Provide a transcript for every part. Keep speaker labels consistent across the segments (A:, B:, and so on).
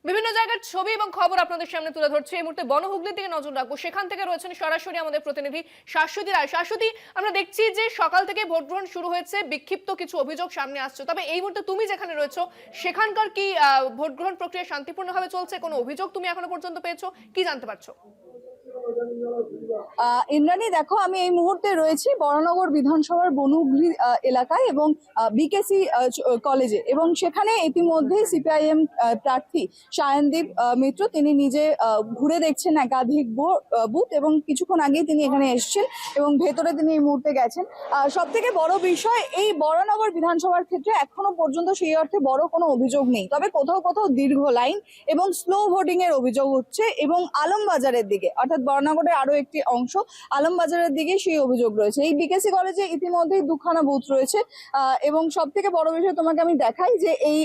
A: বিভিন্ন জায়গার ছবি এবং খবর আপনাদের সামনে তুলে ধরছে। এই মুহূর্তে বনহুগলির দিকে নজর রাখবো। সেখান থেকে রয়েছেন সরাসরি আমাদের প্রতিনিধি শাশ্বতী রায়। শাশ্বতী, আমরা দেখছি যে সকাল থেকে ভোট গ্রহণ শুরু হয়েছে, বিক্ষিপ্ত কিছু অভিযোগ সামনে আসছে। তবে এই মুহূর্তে তুমি যেখানে রয়েছো সেখানকার কি ভোট গ্রহণ প্রক্রিয়া শান্তিপূর্ণভাবে চলছে? কোনো অভিযোগ তুমি এখনো পর্যন্ত পেয়েছো? কি জানতে পারছো?
B: ইন্দ্রাণী, দেখো, আমি এই মুহূর্তে রয়েছি বরানগর বিধানসভার বনহুগলি এলাকায় এবং বিকেসি কলেজে, এবং সেখানে ইতিমধ্যে সিপিআইএম প্রার্থী সায়নদীপ মিত্র তিনি নিজে ঘুরে দেখছেন একাধিক বুথ, এবং কিছুক্ষণ আগেই তিনি এখানে এসেছেন এবং ভেতরে তিনি এই মুহূর্তে গেছেন। সব থেকে বড় বিষয়, এই বরানগর বিধানসভার ক্ষেত্রে এখনো পর্যন্ত সেই অর্থে বড় কোনো অভিযোগ নেই, তবে কোথাও কোথাও দীর্ঘ লাইন এবং স্লো ভোটিং এর অভিযোগ হচ্ছে, এবং আলমবাজারের দিকে অর্থাৎ বরানগরের আরো একটি অংশ আলমবাজারের দিকে সেই অভিযোগ রয়েছে। এই বিকেসি কলেজে ইতিমধ্যেই দুখানা বুথ রয়েছে, এবং সব থেকে বড় বিষয় তোমাকে আমি দেখাই যে এই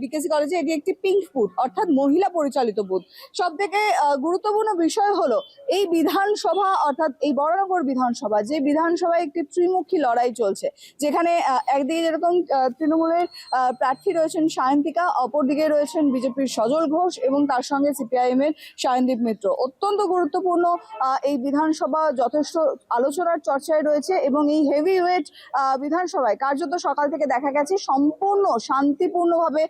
B: বিকেসি কলেজে এটি একটি পিঙ্ক বুথ, অর্থাৎ মহিলা পরিচালিত বুথ। সব থেকে গুরুত্বপূর্ণ বিষয় হলো এই বিধানসভা, অর্থাৎ এই বরানগর বিধানসভা, যে বিধানসভায় একটি ত্রিমুখী লড়াই চলছে, যেখানে একদিকে যেরকম তৃণমূলের প্রার্থী রয়েছেন সায়ন্তিকা, অপরদিকে রয়েছেন বিজেপির সজল ঘোষ এবং তার সঙ্গে সিপিআইএম এর সায়নদীপ মিত্র। অত্যন্ত গুরুত্বপূর্ণ এই বিধানসভা যথেষ্ট আলোচনার চর্চায় রয়েছে, এবং এই হেভি ওয়েট বিধানসভায় কার্যত সকাল থেকে দেখা গেছে সম্পূর্ণ শান্তিপূর্ণভাবে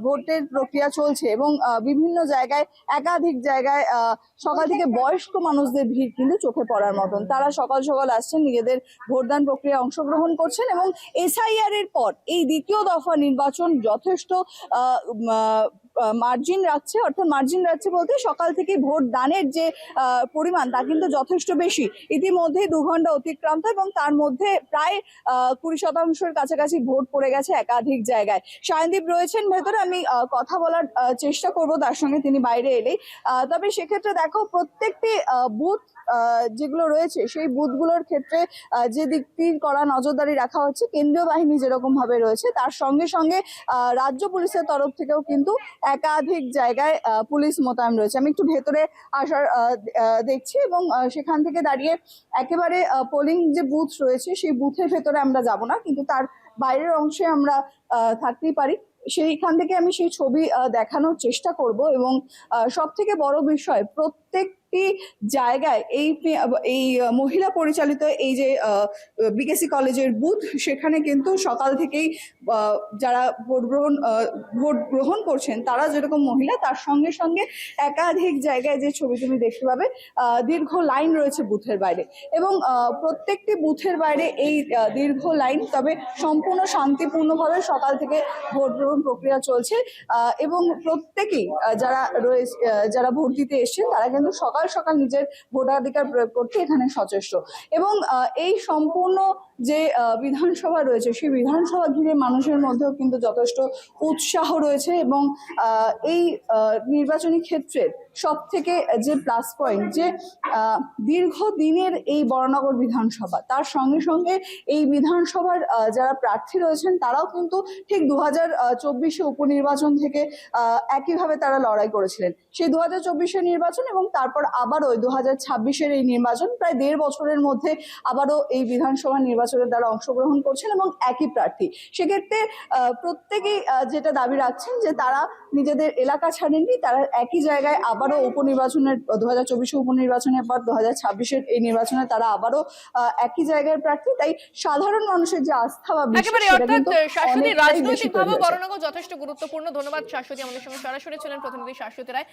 B: ভোটের প্রক্রিয়া চলছে, এবং বিভিন্ন জায়গায় একাধিক জায়গায় সকাল থেকে বয়স্ক মানুষদের ভিড় কিন্তু চোখে পড়ার মতন। তারা সকাল সকাল আসছেন, নিজেদের ভোটদান প্রক্রিয়ায় অংশগ্রহণ করছেন, এবং এসআইআর এর পর এই দ্বিতীয় দফা নির্বাচন যথেষ্ট মার্জিন রাখছে, অর্থাৎ মার্জিন রাখছে বলতে সকাল থেকে ভোট দানের যে পরিমাণ তা কিন্তু যথেষ্ট বেশি। ইতিমধ্যে 2 ঘন্টা অতিক্রান্ত, এবং তার মধ্যে প্রায় 20% কাছাকাছি ভোট পড়ে গেছে একাধিক জায়গায়। সায়নদীপ রয়েছেন ভেতরে, আমি কথা বলার চেষ্টা করব তার সঙ্গে, তিনি বাইরে এলেই। তবে সেক্ষেত্রে দেখো, প্রত্যেকটি বুথ যেগুলো রয়েছে সেই বুথগুলোর ক্ষেত্রে যে দিকটির কড়া নজরদারি রাখা হচ্ছে, কেন্দ্রীয় বাহিনী যেরকম ভাবে রয়েছে তার সঙ্গে সঙ্গে রাজ্য পুলিশের তরফ থেকেও কিন্তু একাধিক জায়গায় পুলিশ মোতায়েন রয়েছে। আমি একটু ভেতরে আসার দেখছি, এবং সেখান থেকে দাঁড়িয়ে একেবারে পোলিং যে বুথ রয়েছে সেই বুথের ভেতরে আমরা যাব না, কিন্তু তার বাইরের অংশে আমরা থাকতেই পারি। সেইখান থেকে আমি সেই ছবি দেখানোর চেষ্টা করব, এবং সব থেকে বড় বিষয়, প্রত্যেকটি জায়গায় এই মহিলা পরিচালিত এই যে বিকেসি কলেজের বুথ, সেখানে কিন্তু সকাল থেকেই যারা ভোট গ্রহণ করছেন তারা যেরকম মহিলা, তার সঙ্গে সঙ্গে একাধিক জায়গায় যে ছবি তুমি দেখতে পাবে, দীর্ঘ লাইন রয়েছে বুথের বাইরে, এবং প্রত্যেকটি বুথের বাইরে এই দীর্ঘ লাইন, তবে সম্পূর্ণ শান্তিপূর্ণভাবে সকাল থেকে ভোট গ্রহণ প্রক্রিয়া চলছে, এবং প্রত্যেকেই যারা ভোট দিতে এসছেন তারা কিন্তু সকাল সকাল নিজের ভোটাধিকার প্রয়োগ করতে এখানে সচেষ্ট, এবং এই সম্পূর্ণ যে বিধানসভা রয়েছে সেই বিধানসভা ঘিরে মানুষের মধ্যেও কিন্তু যথেষ্ট উৎসাহ রয়েছে, এবং এই নির্বাচনী ক্ষেত্রের সব থেকে যে প্লাস পয়েন্ট, যে দীর্ঘদিনের এই বরানগর বিধানসভা, তার সঙ্গে সঙ্গে এই বিধানসভার যারা প্রার্থী রয়েছেন তারাও কিন্তু ঠিক 2024 উপনির্বাচন থেকে একইভাবে তারা লড়াই করেছিলেন। সেই 2024 নির্বাচন এবং তারপর আবারও 2026 এই নির্বাচন, প্রায় 1.5 বছরের মধ্যে আবারও এই বিধানসভা নির্বাচনে তারা অংশগ্রহণ করছেন, এবং একই প্রার্থী। সেক্ষেত্রে প্রত্যেকেই যেটা দাবি রাখছেন যে তারা নিজেদের এলাকা ছাড়েননি, তারা একই জায়গায় আবারও উপনির্বাচনের 2024 উপনির্বাচনের পর 2026 এই নির্বাচনে তারা আবারও একই জায়গায় প্রার্থী। তাই সাধারণ মানুষের যে আস্থা বা বিশ্বাস,
A: একেবারে,
B: সেটা
A: অর্থাৎ
B: কিন্তু
A: শাশ্বতী,
B: অনেকটাই বেশি তৈরি
A: রাজনৈতিকভাবে
B: হয়েছে।
A: বরানগর যথেষ্ট গুরুত্বপূর্ণ। ধন্যবাদ শাশ্বতী, আমাদের সঙ্গে সরাসরি ছিলেন প্রতিনিধি শাশ্বতী রায়।